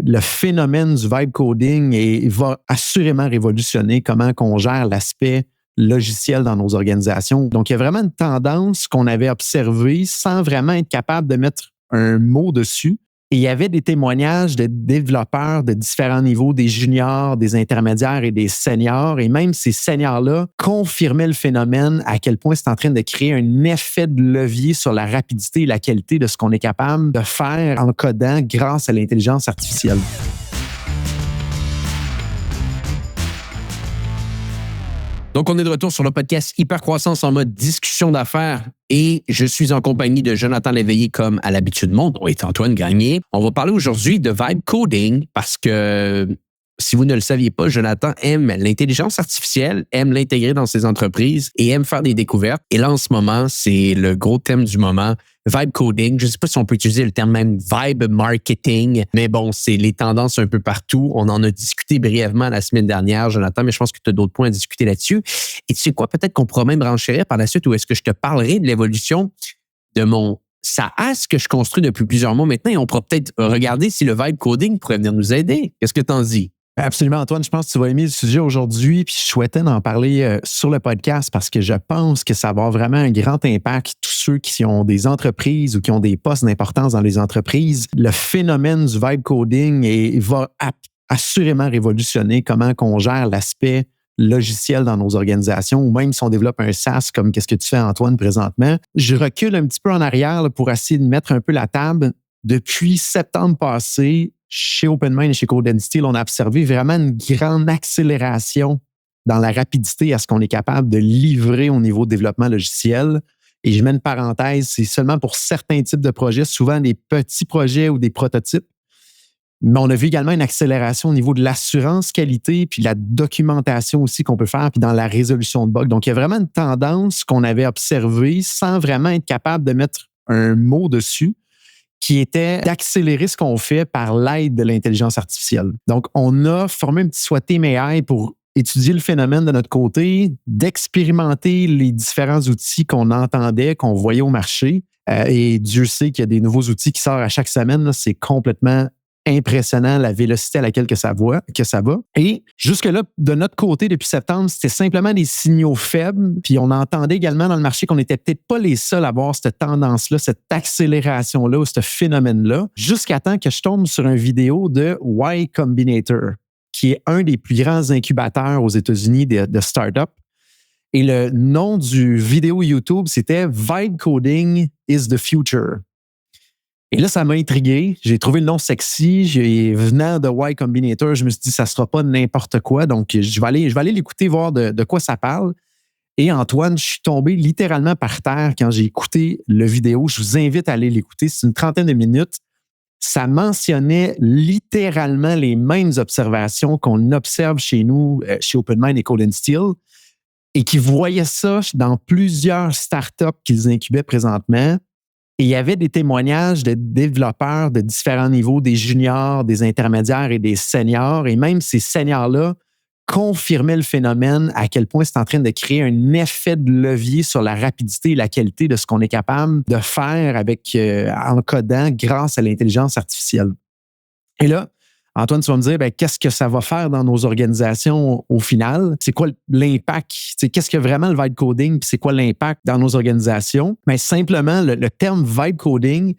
le phénomène du vibe coding va assurément révolutionner comment on gère l'aspect logiciel dans nos organisations. Donc, il y a vraiment une tendance qu'on avait observée sans vraiment être capable de mettre un mot dessus. Et il y avait des témoignages de développeurs de différents niveaux, des juniors, des intermédiaires et des seniors. Et même ces seniors-là confirmaient le phénomène, à quel point c'est en train de créer un effet de levier sur la rapidité et la qualité de ce qu'on est capable de faire en codant grâce à l'intelligence artificielle. Donc, on est de retour sur le podcast Hypercroissance en mode discussion d'affaires et je suis en compagnie de Jonathan Léveillé comme à l'habitude. Mon nom est Antoine Gagné. On va parler aujourd'hui de vibe coding parce que si vous ne le saviez pas, Jonathan aime l'intelligence artificielle, aime l'intégrer dans ses entreprises et aime faire des découvertes. Et là, en ce moment, c'est le gros thème du moment, vibe coding. Je ne sais pas si on peut utiliser le terme même vibe marketing, mais bon, c'est les tendances un peu partout. On en a discuté brièvement la semaine dernière, Jonathan, mais je pense que tu as d'autres points à discuter là-dessus. Et tu sais quoi, peut-être qu'on pourra même renchérir par la suite ou est-ce que je te parlerai de l'évolution de mon SaaS que je construis depuis plusieurs mois maintenant et on pourra peut-être regarder si le vibe coding pourrait venir nous aider. Qu'est-ce que tu en dis? Absolument, Antoine. Je pense que tu vas aimer le sujet aujourd'hui. Puis je souhaitais en parler sur le podcast parce que je pense que ça va avoir vraiment un grand impact. Tous ceux qui ont des entreprises ou qui ont des postes d'importance dans les entreprises, le phénomène du vibe coding va assurément révolutionner comment on gère l'aspect logiciel dans nos organisations ou même si on développe un SaaS comme qu'est-ce que tu fais, Antoine, présentement. Je recule un petit peu en arrière là, pour essayer de mettre un peu la table. Depuis septembre passé, chez OpenMind et chez Codentity, on a observé vraiment une grande accélération dans la rapidité à ce qu'on est capable de livrer au niveau de développement logiciel. Et je mets une parenthèse, c'est seulement pour certains types de projets, souvent des petits projets ou des prototypes. Mais on a vu également une accélération au niveau de l'assurance qualité puis de la documentation aussi qu'on peut faire puis dans la résolution de bugs. Donc, il y a vraiment une tendance qu'on avait observée sans vraiment être capable de mettre un mot dessus, qui était d'accélérer ce qu'on fait par l'aide de l'intelligence artificielle. Donc, on a formé un petit SWAT-team AI pour étudier le phénomène de notre côté, d'expérimenter les différents outils qu'on entendait, qu'on voyait au marché. Et Dieu sait qu'il y a des nouveaux outils qui sortent à chaque semaine. Là, c'est complètement impressionnant la vélocité à laquelle que ça va. Et jusque-là, de notre côté, depuis septembre, c'était simplement des signaux faibles. Puis on entendait également dans le marché qu'on n'était peut-être pas les seuls à voir cette tendance-là, cette accélération-là ou ce phénomène-là, jusqu'à temps que je tombe sur une vidéo de Y Combinator, qui est un des plus grands incubateurs aux États-Unis de start-up. Et le nom du vidéo YouTube, c'était Vibe Coding is the Future. Et là, ça m'a intrigué. J'ai trouvé le nom sexy. Venant de Y Combinator, je me suis dit, ça ne sera pas n'importe quoi. Donc, je vais aller l'écouter, voir de quoi ça parle. Et Antoine, je suis tombé littéralement par terre quand j'ai écouté le vidéo. Je vous invite à aller l'écouter. C'est une trentaine de minutes. Ça mentionnait littéralement les mêmes observations qu'on observe chez nous, chez OpenMind et Codentity, et qui voyaient ça dans plusieurs startups qu'ils incubaient présentement. Et il y avait des témoignages de développeurs de différents niveaux, des juniors, des intermédiaires et des seniors. Et même ces seniors-là confirmaient le phénomène, à quel point c'est en train de créer un effet de levier sur la rapidité et la qualité de ce qu'on est capable de faire en codant grâce à l'intelligence artificielle. Et là, Antoine, tu vas me dire, qu'est-ce que ça va faire dans nos organisations au final? C'est quoi l'impact? Qu'est-ce que vraiment le vibe coding? Puis c'est quoi l'impact dans nos organisations? Mais simplement, le terme vibe coding,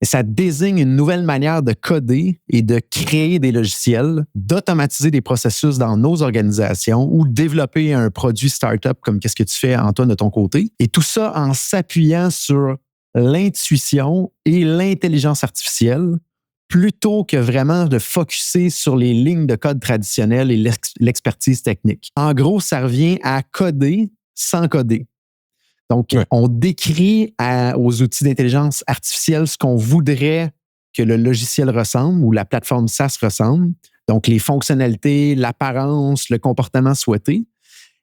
ça désigne une nouvelle manière de coder et de créer des logiciels, d'automatiser des processus dans nos organisations ou développer un produit startup comme qu'est-ce que tu fais, Antoine, de ton côté. Et tout ça en s'appuyant sur l'intuition et l'intelligence artificielle, plutôt que vraiment de focusser sur les lignes de code traditionnelles et l'expertise technique. En gros, ça revient à coder sans coder. Donc, on décrit aux outils d'intelligence artificielle ce qu'on voudrait que le logiciel ressemble ou la plateforme SaaS ressemble. Donc, les fonctionnalités, l'apparence, le comportement souhaité.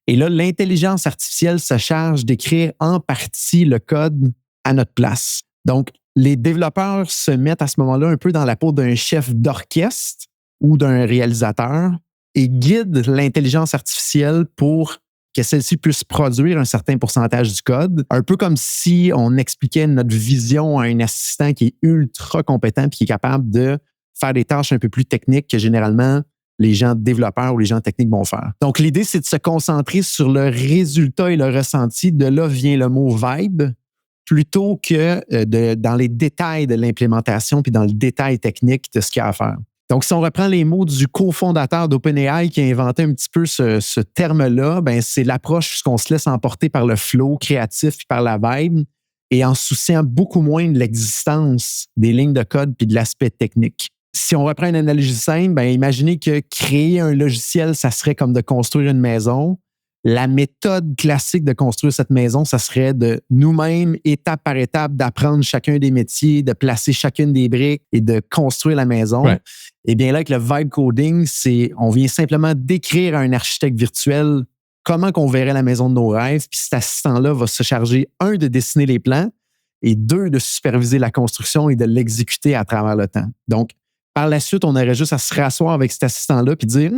Et là, l'intelligence artificielle se charge d'écrire en partie le code à notre place. Donc, les développeurs se mettent à ce moment-là un peu dans la peau d'un chef d'orchestre ou d'un réalisateur et guident l'intelligence artificielle pour que celle-ci puisse produire un certain pourcentage du code, un peu comme si on expliquait notre vision à un assistant qui est ultra compétent et qui est capable de faire des tâches un peu plus techniques que généralement les gens développeurs ou les gens techniques vont faire. Donc, l'idée, c'est de se concentrer sur le résultat et le ressenti. De là vient le mot vibe, plutôt que dans les détails de l'implémentation puis dans le détail technique de ce qu'il y a à faire. Donc, si on reprend les mots du cofondateur d'OpenAI qui a inventé un petit peu ce terme-là, ben, c'est l'approche où on se laisse emporter par le flow créatif puis par la vibe et en souciant beaucoup moins de l'existence des lignes de code puis de l'aspect technique. Si on reprend une analogie simple, ben, imaginez que créer un logiciel, ça serait comme de construire une maison. La méthode classique de construire cette maison, ça serait de nous-mêmes, étape par étape, d'apprendre chacun des métiers, de placer chacune des briques et de construire la maison. Ouais. Et bien là, avec le vibe coding, on vient simplement décrire à un architecte virtuel comment qu'on verrait la maison de nos rêves. Puis cet assistant-là va se charger, un, de dessiner les plans et deux, de superviser la construction et de l'exécuter à travers le temps. Donc, par la suite, on aurait juste à se rasseoir avec cet assistant-là puis dire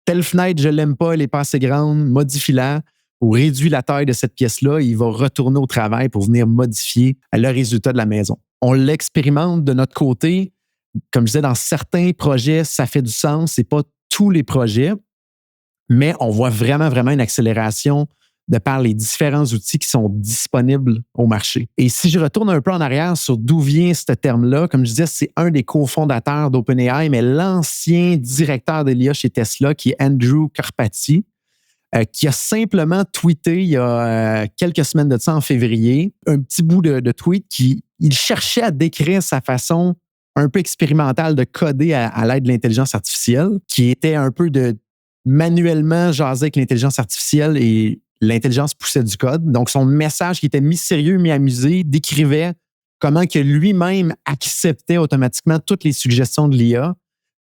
telle fenêtre, je ne l'aime pas, elle n'est pas assez grande, modifie-la ou réduis la taille de cette pièce-là. Il va retourner au travail pour venir modifier le résultat de la maison. On l'expérimente de notre côté. Comme je disais, dans certains projets, ça fait du sens. Ce n'est pas tous les projets, mais on voit vraiment, vraiment une accélération de par les différents outils qui sont disponibles au marché. Et si je retourne un peu en arrière sur d'où vient ce terme-là, comme je disais, c'est un des cofondateurs d'OpenAI, mais l'ancien directeur de l'IA chez Tesla, qui est Andrew Karpathy, qui a simplement tweeté il y a quelques semaines de ça, en février, un petit bout de tweet il cherchait à décrire sa façon un peu expérimentale de coder à l'aide de l'intelligence artificielle, qui était un peu de manuellement jaser avec l'intelligence artificielle et l'intelligence poussait du code. Donc, son message qui était mi-sérieux, mi-amusé, décrivait comment que lui-même acceptait automatiquement toutes les suggestions de l'IA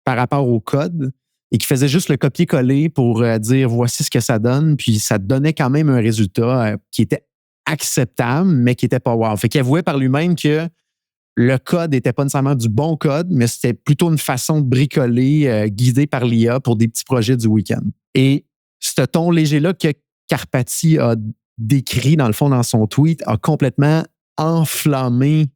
par rapport au code et qui faisait juste le copier-coller pour dire voici ce que ça donne. Puis, ça donnait quand même un résultat qui était acceptable, mais qui n'était pas wow. Fait qu'il avouait par lui-même que le code n'était pas nécessairement du bon code, mais c'était plutôt une façon de bricoler guidée par l'IA pour des petits projets du week-end. Et ce ton léger-là que Karpathy a décrit, dans le fond, dans son tweet, a complètement enflammé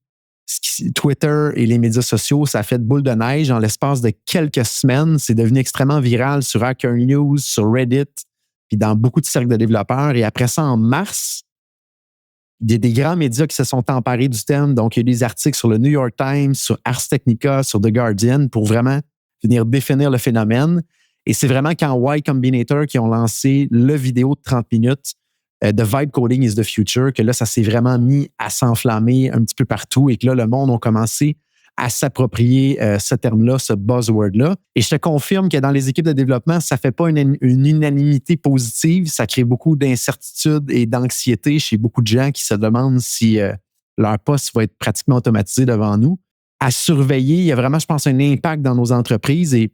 Twitter et les médias sociaux. Ça a fait de boule de neige. En l'espace de quelques semaines, c'est devenu extrêmement viral sur Hacker News, sur Reddit, puis dans beaucoup de cercles de développeurs. Et après ça, en mars, il y a des grands médias qui se sont emparés du thème. Donc, il y a des articles sur le New York Times, sur Ars Technica, sur The Guardian pour vraiment venir définir le phénomène. Et c'est vraiment quand Y Combinator qui ont lancé le vidéo de 30 minutes de Vibe Coding is the Future que là, ça s'est vraiment mis à s'enflammer un petit peu partout et que là, le monde a commencé à s'approprier ce terme-là, ce buzzword-là. Et je te confirme que dans les équipes de développement, ça ne fait pas une unanimité positive. Ça crée beaucoup d'incertitude et d'anxiété chez beaucoup de gens qui se demandent si leur poste va être pratiquement automatisé devant nous. À surveiller, il y a vraiment, je pense, un impact dans nos entreprises et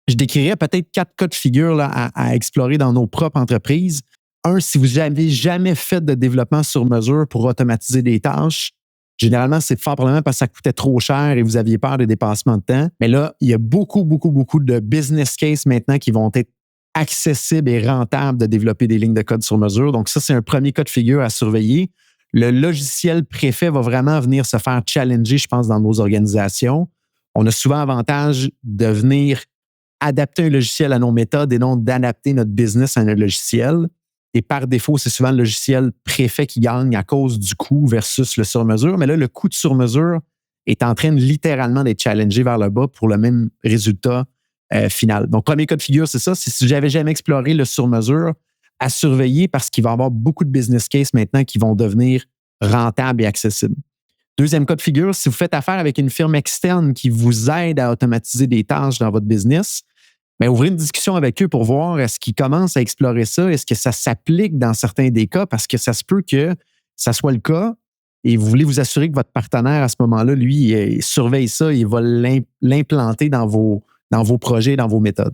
je décrirais peut-être 4 cas de figure là, à explorer dans nos propres entreprises. Un, si vous n'avez jamais fait de développement sur mesure pour automatiser des tâches, généralement, c'est fort probablement parce que ça coûtait trop cher et vous aviez peur des dépassements de temps. Mais là, il y a beaucoup de business cases maintenant qui vont être accessibles et rentables de développer des lignes de code sur mesure. Donc ça, c'est un premier cas de figure à surveiller. Le logiciel préfet va vraiment venir se faire challenger, je pense, dans nos organisations. On a souvent avantage de venir adapter un logiciel à nos méthodes et non d'adapter notre business à un logiciel. Et par défaut, c'est souvent le logiciel préfet qui gagne à cause du coût versus le sur-mesure. Mais là, le coût de sur-mesure est en train de littéralement d'être challengé vers le bas pour le même résultat final. Donc, premier cas de figure, c'est ça. C'est si j'avais jamais exploré le sur-mesure, à surveiller parce qu'il va y avoir beaucoup de business cases maintenant qui vont devenir rentables et accessibles. Deuxième cas de figure, si vous faites affaire avec une firme externe qui vous aide à automatiser des tâches dans votre business, bien, ouvrez une discussion avec eux pour voir est-ce qu'ils commencent à explorer ça, est-ce que ça s'applique dans certains des cas, parce que ça se peut que ça soit le cas et vous voulez vous assurer que votre partenaire à ce moment-là, lui, il surveille ça, il va l'implanter dans vos projets, dans vos méthodes.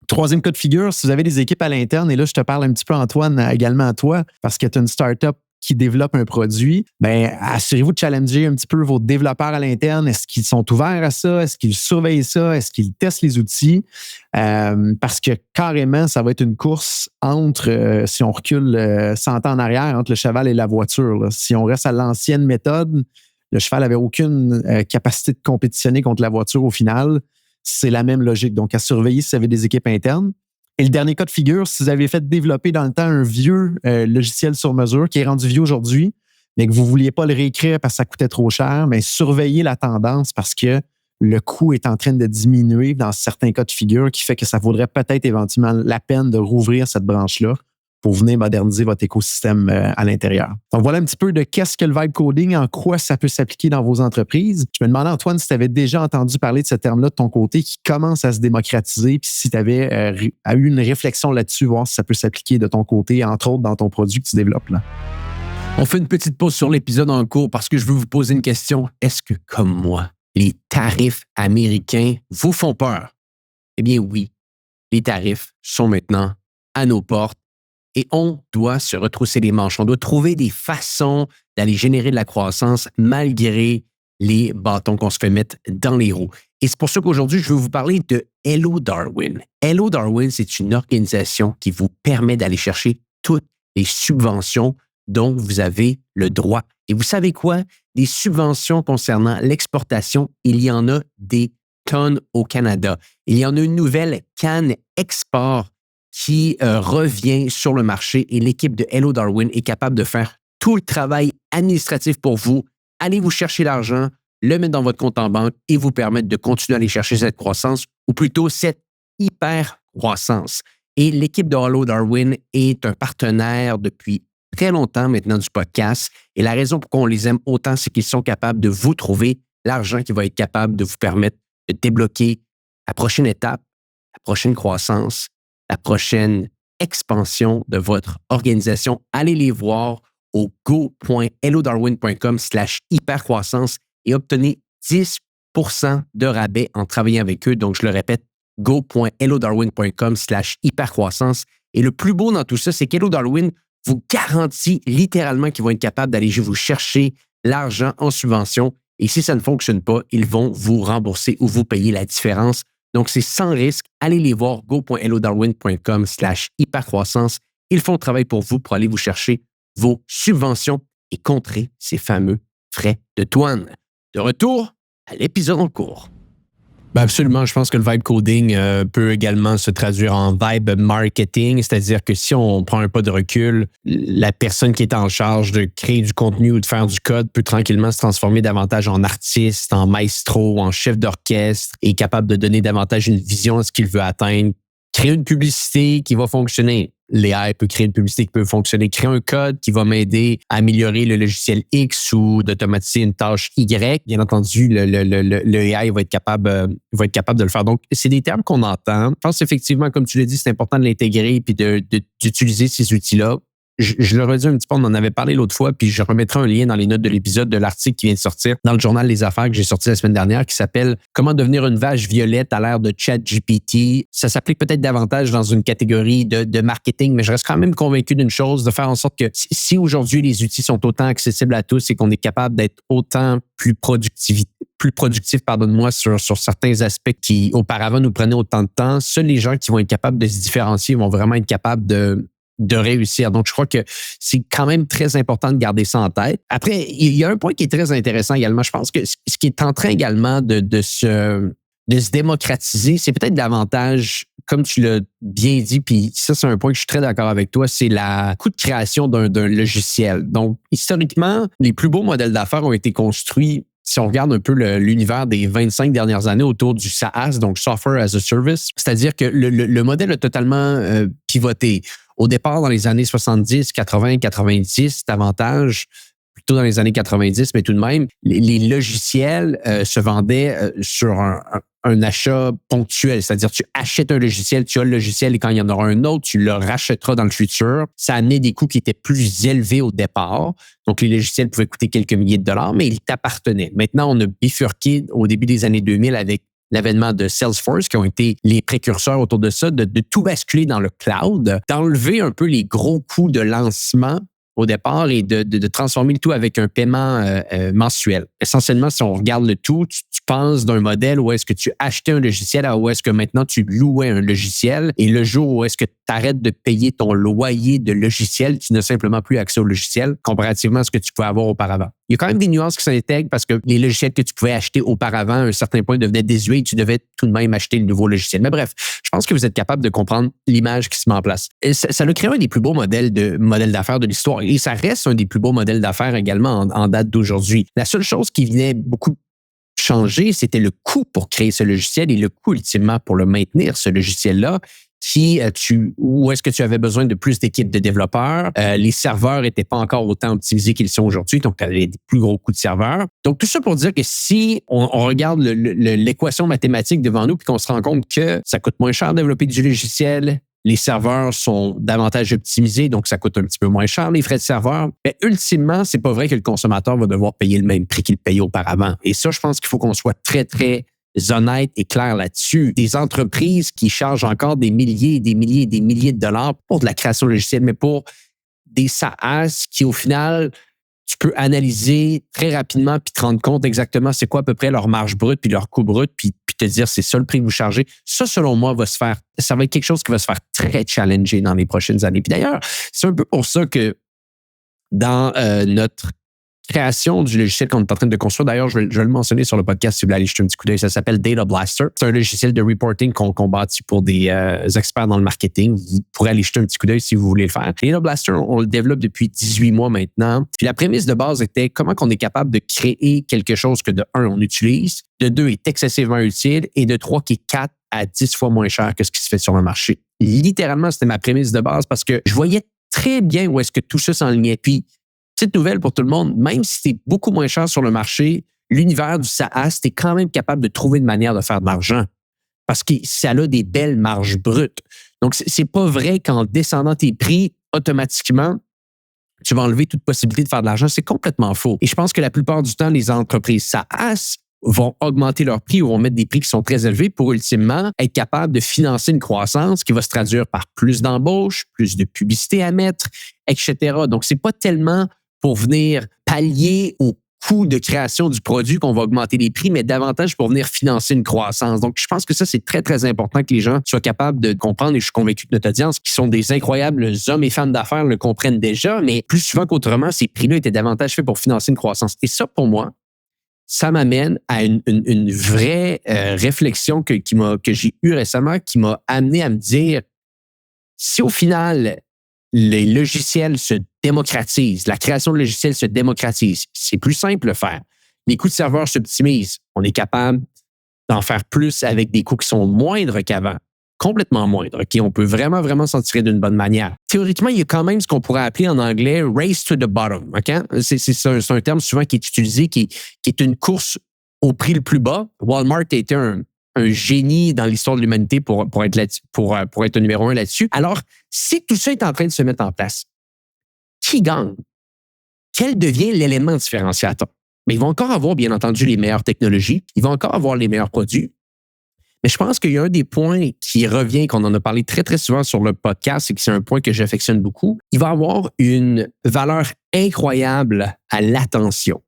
Troisième cas de figure, si vous avez des équipes à l'interne, et là, je te parle un petit peu, Antoine, également à toi, parce que tu as une startup qui développe un produit, bien, assurez-vous de challenger un petit peu vos développeurs à l'interne. Est-ce qu'ils sont ouverts à ça? Est-ce qu'ils surveillent ça? Est-ce qu'ils testent les outils? Parce que carrément, ça va être une course entre, si on recule 100 ans en arrière, entre le cheval et la voiture. Là. Si on reste à l'ancienne méthode, le cheval n'avait aucune capacité de compétitionner contre la voiture au final. C'est la même logique. Donc, à surveiller si vous avez des équipes internes. Et le dernier cas de figure, si vous avez fait développer dans le temps un vieux logiciel sur mesure qui est rendu vieux aujourd'hui, mais que vous ne vouliez pas le réécrire parce que ça coûtait trop cher, mais surveillez la tendance parce que le coût est en train de diminuer dans certains cas de figure qui fait que ça vaudrait peut-être éventuellement la peine de rouvrir cette branche-là pour venir moderniser votre écosystème à l'intérieur. Donc, voilà un petit peu de qu'est-ce que le vibe coding, en quoi ça peut s'appliquer dans vos entreprises. Je me demandais, Antoine, si tu avais déjà entendu parler de ce terme-là de ton côté qui commence à se démocratiser, puis si tu avais eu une réflexion là-dessus, voir si ça peut s'appliquer de ton côté, entre autres dans ton produit que tu développes là. On fait une petite pause sur l'épisode en cours parce que je veux vous poser une question. Est-ce que, comme moi, les tarifs américains vous font peur? Eh bien oui, les tarifs sont maintenant à nos portes. Et on doit se retrousser les manches. On doit trouver des façons d'aller générer de la croissance malgré les bâtons qu'on se fait mettre dans les roues. Et c'est pour ça qu'aujourd'hui, je veux vous parler de Hello Darwin. Hello Darwin, c'est une organisation qui vous permet d'aller chercher toutes les subventions dont vous avez le droit. Et vous savez quoi? Des subventions concernant l'exportation, il y en a des tonnes au Canada. Il y en a une nouvelle Cannes Export qui revient sur le marché et l'équipe de Hello Darwin est capable de faire tout le travail administratif pour vous. Allez vous chercher l'argent, le mettre dans votre compte en banque et vous permettre de continuer à aller chercher cette croissance ou plutôt cette hyper-croissance. Et l'équipe de Hello Darwin est un partenaire depuis très longtemps maintenant du podcast. Et la raison pour qu'on les aime autant, c'est qu'ils sont capables de vous trouver l'argent qui va être capable de vous permettre de débloquer la prochaine étape, la prochaine croissance, la prochaine expansion de votre organisation. Allez les voir au go.hellodarwin.com/hypercroissance et obtenez 10% de rabais en travaillant avec eux. Donc, je le répète, go.hellodarwin.com/hypercroissance. Et le plus beau dans tout ça, c'est qu'Hello Darwin vous garantit littéralement qu'ils vont être capables d'aller vous chercher l'argent en subvention. Et si ça ne fonctionne pas, ils vont vous rembourser ou vous payer la différence. Donc, c'est sans risque. Allez les voir, go.hellodarwin.com/hypercroissance. Ils font le travail pour vous pour aller vous chercher vos subventions et contrer ces fameux frais de douane. De retour à l'épisode en cours. Ben absolument, je pense que le vibe coding peut également se traduire en vibe marketing, c'est-à-dire que si on prend un pas de recul, la personne qui est en charge de créer du contenu ou de faire du code peut tranquillement se transformer davantage en artiste, en maestro, en chef d'orchestre et capable de donner davantage une vision à ce qu'il veut atteindre. Créer une publicité qui va fonctionner. L'AI peut créer une publicité qui peut fonctionner. Créer un code qui va m'aider à améliorer le logiciel X ou d'automatiser une tâche Y. Bien entendu, le AI va être capable de le faire. Donc, c'est des termes qu'on entend. Je pense effectivement, comme tu l'as dit, c'est important de l'intégrer et d'utiliser ces outils-là. Je le redis un petit peu, on en avait parlé l'autre fois, puis je remettrai un lien dans les notes de l'épisode de l'article qui vient de sortir dans le journal Les Affaires que j'ai sorti la semaine dernière qui s'appelle « Comment devenir une vache violette à l'ère de ChatGPT ». Ça s'applique peut-être davantage dans une catégorie de marketing, mais je reste quand même convaincu d'une chose, de faire en sorte que si aujourd'hui les outils sont autant accessibles à tous et qu'on est capable d'être autant plus productif, sur certains aspects qui auparavant nous prenaient autant de temps, seuls les gens qui vont être capables de se différencier vont vraiment être capables de réussir. Donc, je crois que c'est quand même très important de garder ça en tête. Après, il y a un point qui est très intéressant également. Je pense que ce qui est en train également de se démocratiser, c'est peut-être davantage, comme tu l'as bien dit, puis ça, c'est un point que je suis très d'accord avec toi, c'est le coût de création d'un logiciel. Donc, historiquement, les plus beaux modèles d'affaires ont été construits, si on regarde un peu l'univers des 25 dernières années autour du SaaS, donc Software as a Service, c'est-à-dire que le modèle a totalement pivoté. Au départ, dans les années 70, 80, 90, davantage, plutôt dans les années 90, mais tout de même, les logiciels se vendaient sur un achat ponctuel. C'est-à-dire, tu achètes un logiciel, tu as le logiciel et quand il y en aura un autre, tu le rachèteras dans le futur. Ça amenait des coûts qui étaient plus élevés au départ. Donc, les logiciels pouvaient coûter quelques milliers de dollars, mais ils t'appartenaient. Maintenant, on a bifurqué au début des années 2000 avec l'avènement de Salesforce, qui ont été les précurseurs autour de ça, de tout basculer dans le cloud, d'enlever un peu les gros coûts de lancement au départ et de transformer le tout avec un paiement mensuel. Essentiellement, si on regarde le tout, tu penses d'un modèle où est-ce que tu achetais un logiciel à où est-ce que maintenant tu louais un logiciel et le jour où est-ce que tu arrêtes de payer ton loyer de logiciel, tu n'as simplement plus accès au logiciel comparativement à ce que tu pouvais avoir auparavant. Il y a quand même des nuances qui s'intègrent parce que les logiciels que tu pouvais acheter auparavant, à un certain point, devenaient désuets et tu devais tout de même acheter le nouveau logiciel. Mais bref, je pense que vous êtes capable de comprendre l'image qui se met en place. Et ça a créé un des plus beaux modèles d'affaires de l'histoire. Et ça reste un des plus beaux modèles d'affaires également en date d'aujourd'hui. La seule chose qui venait beaucoup changer, c'était le coût pour créer ce logiciel et le coût ultimement pour le maintenir, ce logiciel-là. Où est-ce que tu avais besoin de plus d'équipes de développeurs? Les serveurs n'étaient pas encore autant optimisés qu'ils sont aujourd'hui, donc tu avais des plus gros coûts de serveurs. Donc, tout ça pour dire que si on regarde l'équation mathématique devant nous puis qu'on se rend compte que ça coûte moins cher de développer du logiciel, les serveurs sont davantage optimisés, donc ça coûte un petit peu moins cher, les frais de serveur. Mais ultimement, c'est pas vrai que le consommateur va devoir payer le même prix qu'il payait auparavant. Et ça, je pense qu'il faut qu'on soit très, très honnête et clair là-dessus. Des entreprises qui chargent encore des milliers et des milliers et des milliers de dollars pour de la création logicielle, mais pour des SaaS qui, au final, tu peux analyser très rapidement puis te rendre compte exactement c'est quoi à peu près leur marge brute puis leur coût brut puis te dire c'est ça le prix que vous chargez. Ça, selon moi, ça va être quelque chose qui va se faire très challenger dans les prochaines années. Puis d'ailleurs, c'est un peu pour ça que dans notre création du logiciel qu'on est en train de construire. D'ailleurs, je vais le mentionner sur le podcast si vous voulez aller jeter un petit coup d'œil. Ça s'appelle Data Blaster. C'est un logiciel de reporting qu'on bâtit pour des experts dans le marketing. Vous pourrez aller jeter un petit coup d'œil si vous voulez le faire. Data Blaster, on le développe depuis 18 mois maintenant. Puis la prémisse de base était comment on est capable de créer quelque chose que de 1, on utilise, de 2, est excessivement utile et de 3, qui est 4 à 10 fois moins cher que ce qui se fait sur le marché. Littéralement, c'était ma prémisse de base parce que je voyais très bien où est-ce que tout ça s'enlignait. Puis, petite nouvelle pour tout le monde, même si c'est beaucoup moins cher sur le marché, l'univers du SaaS, tu es quand même capable de trouver une manière de faire de l'argent parce que ça a des belles marges brutes. Donc, c'est pas vrai qu'en descendant tes prix, automatiquement, tu vas enlever toute possibilité de faire de l'argent. C'est complètement faux. Et je pense que la plupart du temps, les entreprises SaaS vont augmenter leurs prix ou vont mettre des prix qui sont très élevés pour ultimement être capables de financer une croissance qui va se traduire par plus d'embauches, plus de publicité à mettre, etc. Donc, c'est pas tellement pour venir pallier au coût de création du produit qu'on va augmenter les prix, mais davantage pour venir financer une croissance. Donc, je pense que ça, c'est très, très important que les gens soient capables de comprendre, et je suis convaincu que notre audience, qui sont des incroyables hommes et femmes d'affaires, le comprennent déjà, mais plus souvent qu'autrement, ces prix-là étaient davantage faits pour financer une croissance. Et ça, pour moi, ça m'amène à une vraie réflexion que j'ai eue récemment, qui m'a amené à me dire, si au final, les logiciels se démocratisent, la création de logiciels se démocratise, c'est plus simple de faire. Les coûts de serveur s'optimisent. On est capable d'en faire plus avec des coûts qui sont moindres qu'avant, complètement moindres. Okay? On peut vraiment, vraiment s'en tirer d'une bonne manière. Théoriquement, il y a quand même ce qu'on pourrait appeler en anglais « race to the bottom ». Okay? C'est un terme souvent qui est utilisé, qui est une course au prix le plus bas. Walmart a été un génie dans l'histoire de l'humanité pour être numéro 1 là-dessus. Alors, si tout ça est en train de se mettre en place, qui gagne? Quel devient l'élément différenciateur? Mais ils vont encore avoir, bien entendu, les meilleures technologies. Ils vont encore avoir les meilleurs produits. Mais je pense qu'il y a un des points qui revient, qu'on en a parlé très, très souvent sur le podcast, et que c'est un point que j'affectionne beaucoup. Il va avoir une valeur incroyable à l'attention.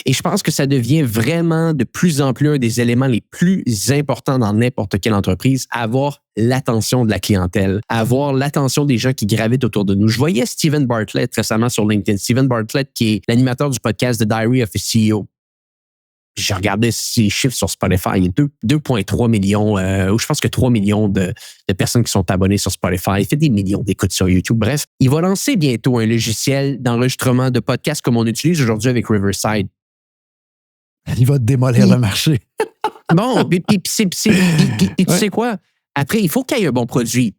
Et je pense que ça devient vraiment de plus en plus un des éléments les plus importants dans n'importe quelle entreprise, avoir l'attention de la clientèle, avoir l'attention des gens qui gravitent autour de nous. Je voyais Steven Bartlett récemment sur LinkedIn. Steven Bartlett, qui est l'animateur du podcast The Diary of a CEO. J'ai regardé ses chiffres sur Spotify. Il y a 2,3 millions, ou je pense que 3 millions de personnes qui sont abonnées sur Spotify. Il fait des millions d'écoutes sur YouTube. Bref, il va lancer bientôt un logiciel d'enregistrement de podcasts comme on utilise aujourd'hui avec Riverside. Il va démolir le marché. Bon, puis tu sais quoi? Après, il faut qu'il y ait un bon produit.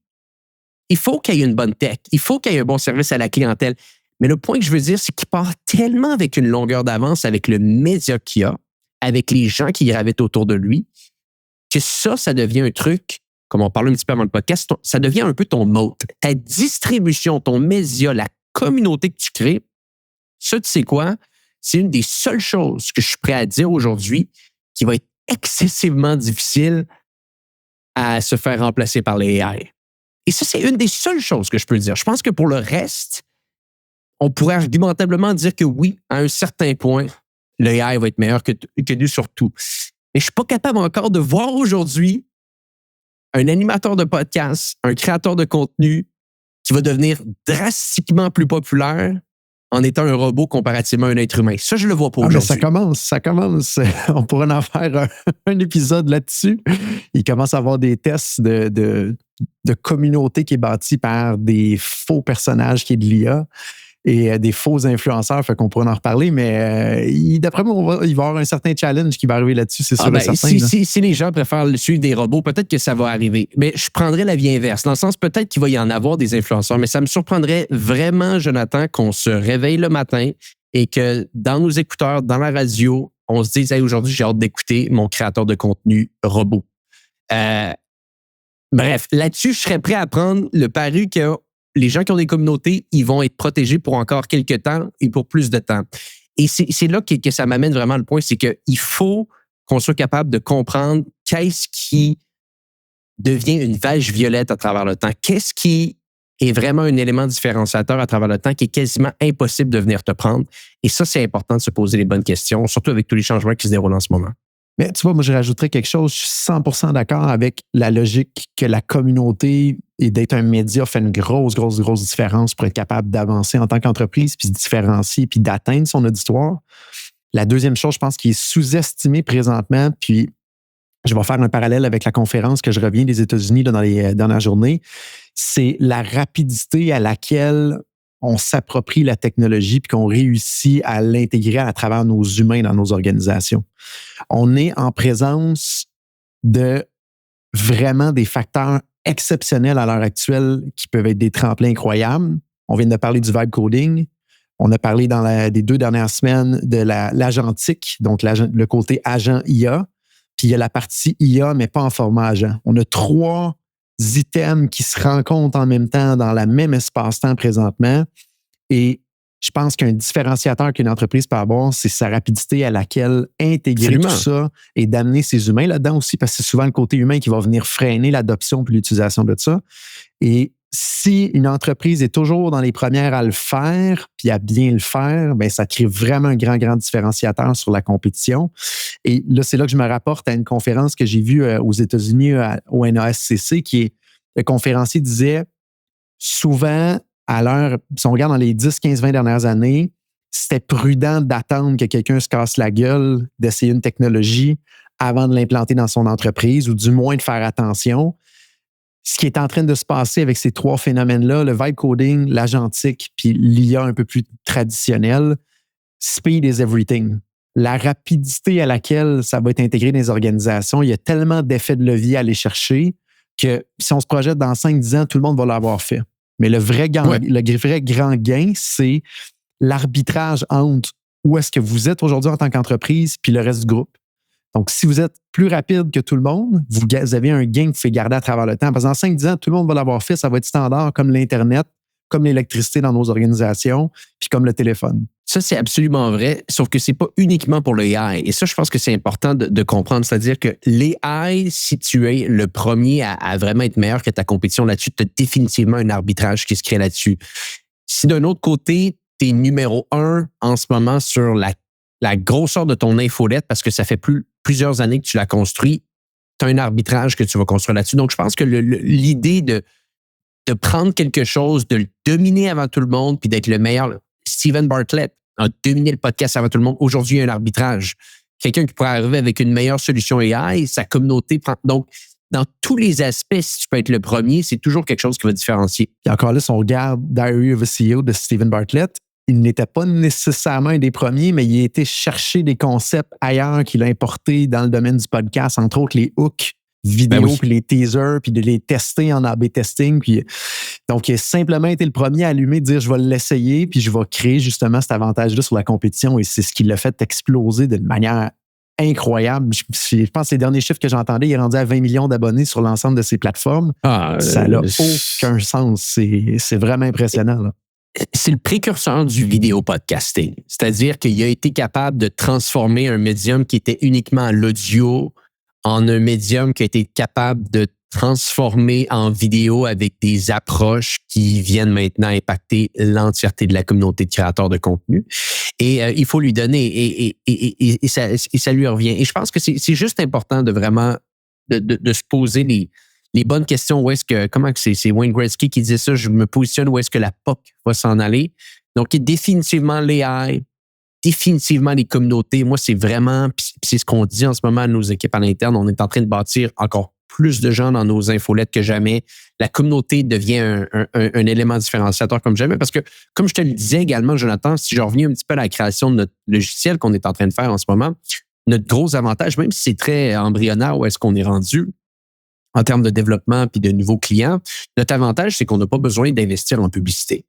Il faut qu'il y ait une bonne tech. Il faut qu'il y ait un bon service à la clientèle. Mais le point que je veux dire, c'est qu'il part tellement avec une longueur d'avance avec le média qu'il y a, avec les gens qui gravitent autour de lui, que ça devient un truc, comme on parlait un petit peu avant le podcast, ça devient un peu ton moat. Ta distribution, ton média, la communauté que tu crées, ça, tu sais quoi? C'est une des seules choses que je suis prêt à dire aujourd'hui qui va être excessivement difficile à se faire remplacer par les AI. Et ça, c'est une des seules choses que je peux dire. Je pense que pour le reste, on pourrait argumentablement dire que oui, à un certain point, l'AI va être meilleur que nous sur tout. Mais je ne suis pas capable encore de voir aujourd'hui un animateur de podcast, un créateur de contenu qui va devenir drastiquement plus populaire en étant un robot comparativement à un être humain. Ça, je le vois pas mais aujourd'hui. ça commence. On pourrait en faire un épisode là-dessus. Il commence à avoir des tests de communauté qui est bâtie par des faux personnages qui est de l'IA et des faux influenceurs, fait qu'on pourrait en reparler, mais d'après moi, il va y avoir un certain challenge qui va arriver là-dessus, c'est sûr et certain. Si les gens préfèrent suivre des robots, peut-être que ça va arriver. Mais je prendrais la vie inverse, dans le sens peut-être qu'il va y en avoir des influenceurs, mais ça me surprendrait vraiment, Jonathan, qu'on se réveille le matin et que dans nos écouteurs, dans la radio, on se dise hey, aujourd'hui, j'ai hâte d'écouter mon créateur de contenu robot. Bref, là-dessus, je serais prêt à prendre le pari que les gens qui ont des communautés, ils vont être protégés pour encore quelques temps et pour plus de temps. Et c'est là que ça m'amène vraiment le point, c'est qu'il faut qu'on soit capable de comprendre qu'est-ce qui devient une vache violette à travers le temps. Qu'est-ce qui est vraiment un élément différenciateur à travers le temps qui est quasiment impossible de venir te prendre. Et ça, c'est important de se poser les bonnes questions, surtout avec tous les changements qui se déroulent en ce moment. Mais tu vois, moi, je rajouterais quelque chose. Je suis 100% d'accord avec la logique que la communauté et d'être un média fait une grosse différence pour être capable d'avancer en tant qu'entreprise, puis se différencier, puis d'atteindre son auditoire. La deuxième chose, je pense, qui est sous-estimée présentement, puis je vais faire un parallèle avec la conférence que je reviens des États-Unis là, dans les dernières journées, c'est la rapidité à laquelle on s'approprie la technologie puis qu'on réussit à l'intégrer à travers nos humains dans nos organisations. On est en présence de vraiment des facteurs exceptionnels à l'heure actuelle qui peuvent être des tremplins incroyables. On vient de parler du vibe coding. On a parlé dans des 2 dernières semaines de l'agentique, donc le côté agent IA. Puis il y a la partie IA, mais pas en format agent. On a 3 items qui se rencontrent en même temps dans le même espace-temps présentement. Et je pense qu'un différenciateur qu'une entreprise peut avoir, c'est sa rapidité à laquelle intégrer tout ça et d'amener ses humains là-dedans aussi, parce que c'est souvent le côté humain qui va venir freiner l'adoption et l'utilisation de ça. Et si une entreprise est toujours dans les premières à le faire, puis à bien le faire, bien, ça crée vraiment un grand différenciateur sur la compétition. Et là, c'est là que je me rapporte à une conférence que j'ai vue aux États-Unis, au NASCC, qui est, le conférencier disait, souvent, à l'heure, si on regarde dans les 10, 15, 20 dernières années, c'était prudent d'attendre que quelqu'un se casse la gueule, d'essayer une technologie avant de l'implanter dans son entreprise, ou du moins de faire attention. Ce qui est en train de se passer avec ces 3 phénomènes-là, le vibe coding, l'agentique, puis l'IA un peu plus traditionnelle, speed is everything. La rapidité à laquelle ça va être intégré dans les organisations, il y a tellement d'effets de levier à aller chercher que si on se projette dans 5-10 ans, tout le monde va l'avoir fait. Mais le vrai grand gain, c'est l'arbitrage entre où est-ce que vous êtes aujourd'hui en tant qu'entreprise puis le reste du groupe. Donc, si vous êtes plus rapide que tout le monde, vous avez un gain que vous pouvez garder à travers le temps. Parce que dans 5-10 ans, tout le monde va l'avoir fait. Ça va être standard comme l'Internet, comme l'électricité dans nos organisations, puis comme le téléphone. Ça, c'est absolument vrai, sauf que c'est pas uniquement pour l'AI. Et ça, je pense que c'est important de comprendre. C'est-à-dire que l'AI, si tu es le premier à vraiment être meilleur que ta compétition là-dessus, tu as définitivement un arbitrage qui se crée là-dessus. Si d'un autre côté, tu es numéro 1 en ce moment sur la grosseur de ton infolette, parce que ça fait plusieurs années que tu l'as construit, tu as un arbitrage que tu vas construire là-dessus. Donc, je pense que l'idée de prendre quelque chose, de le dominer avant tout le monde, puis d'être le meilleur. Steven Bartlett a dominé le podcast avant tout le monde. Aujourd'hui, il y a un arbitrage. Quelqu'un qui pourrait arriver avec une meilleure solution AI, sa communauté prend. Donc, dans tous les aspects, si tu peux être le premier, c'est toujours quelque chose qui va différencier. Et encore là, si on regarde Diary of a CEO de Steven Bartlett, il n'était pas nécessairement un des premiers, mais il a été chercher des concepts ailleurs qu'il a importés dans le domaine du podcast, entre autres les hooks vidéo, puis les teasers, puis de les tester en A/B testing. Puis, donc, il a simplement été le premier à allumer, de dire je vais l'essayer, puis je vais créer justement cet avantage-là sur la compétition. Et c'est ce qui l'a fait exploser d'une manière incroyable. Je pense que les derniers chiffres que j'entendais, il est rendu à 20 millions d'abonnés sur l'ensemble de ses plateformes. Ça n'a aucun sens. C'est vraiment impressionnant, là. C'est le précurseur du vidéo podcasting. C'est-à-dire qu'il a été capable de transformer un médium qui était uniquement l'audio en un médium qui a été capable de transformer en vidéo avec des approches qui viennent maintenant impacter l'entièreté de la communauté de créateurs de contenu. Et il faut lui donner et ça lui revient. Et je pense que c'est juste important de vraiment de se poser les bonnes questions. Où est-ce que, comment que c'est Wayne Gretzky qui disait ça, je me positionne où est-ce que la POC va s'en aller. Donc, définitivement l'AI, définitivement les communautés. Moi, c'est vraiment, puis c'est ce qu'on dit en ce moment à nos équipes à l'interne, on est en train de bâtir encore plus de gens dans nos infolettes que jamais. La communauté devient un élément différenciateur comme jamais parce que, comme je te le disais également, Jonathan, si je reviens un petit peu à la création de notre logiciel qu'on est en train de faire en ce moment, notre gros avantage, même si c'est très embryonnaire où est-ce qu'on est rendu en termes de développement puis de nouveaux clients, notre avantage, c'est qu'on n'a pas besoin d'investir en publicité.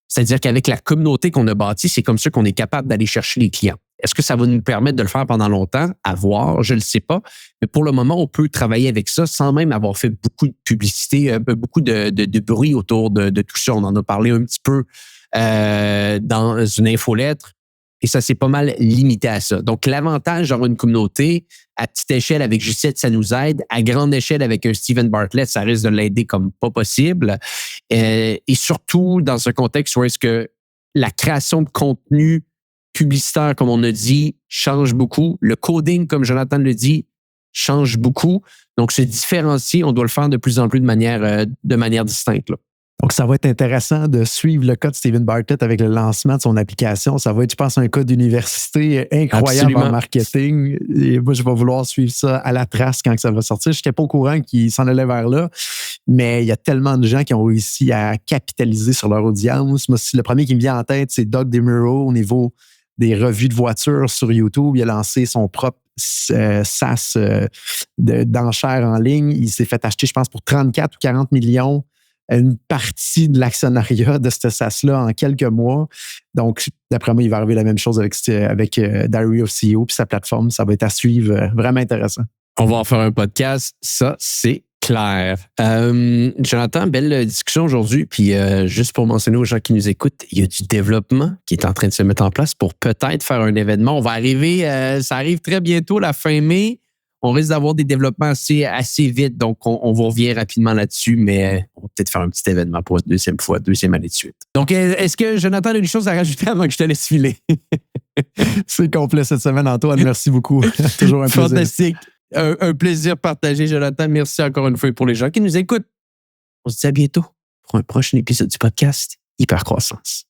C'est-à-dire qu'avec la communauté qu'on a bâtie, c'est comme ça qu'on est capable d'aller chercher les clients. Est-ce que ça va nous permettre de le faire pendant longtemps? À voir, je ne le sais pas. Mais pour le moment, on peut travailler avec ça sans même avoir fait beaucoup de publicité, beaucoup de bruit autour de tout ça. On en a parlé un petit peu dans une infolettre et ça s'est pas mal limité à ça. Donc, l'avantage d'avoir une communauté à petite échelle avec J7, ça nous aide. À grande échelle avec un Steven Bartlett, ça risque de l'aider comme pas possible. Et surtout dans un contexte où est-ce que la création de contenu publicitaire, comme on a dit, change beaucoup. Le coding, comme Jonathan le dit, change beaucoup. Donc, se différencier, on doit le faire de plus en plus de manière distincte, là. Donc, ça va être intéressant de suivre le cas de Steven Bartlett avec le lancement de son application. Ça va être, je pense, un cas d'université incroyable. Absolument. En marketing. Et moi, je vais vouloir suivre ça à la trace quand ça va sortir. Je n'étais pas au courant qu'il s'en allait vers là, mais il y a tellement de gens qui ont réussi à capitaliser sur leur audience. Moi, le premier qui me vient en tête, c'est Doug DeMuro au niveau des revues de voitures sur YouTube. Il a lancé son propre SaaS d'enchères en ligne. Il s'est fait acheter, je pense, pour 34 ou 40 millions une partie de l'actionnariat de ce SaaS-là en quelques mois. Donc, d'après moi, il va arriver la même chose avec Diary of CEO puis sa plateforme. Ça va être à suivre, vraiment intéressant. On va en faire un podcast, ça, c'est clair. Jonathan, belle discussion aujourd'hui. Puis juste pour mentionner aux gens qui nous écoutent, il y a du développement qui est en train de se mettre en place pour peut-être faire un événement. On va arriver, ça arrive très bientôt, la fin mai. On risque d'avoir des développements assez vite, donc on va revenir rapidement là-dessus, mais on va peut-être faire un petit événement pour la deuxième année de suite. Donc, est-ce que Jonathan a une chose à rajouter avant que je te laisse filer? C'est complet cette semaine, Antoine. Merci beaucoup. Toujours un plaisir. Fantastique. Un plaisir partagé, Jonathan. Merci encore une fois pour les gens qui nous écoutent. On se dit à bientôt pour un prochain épisode du podcast Hypercroissance.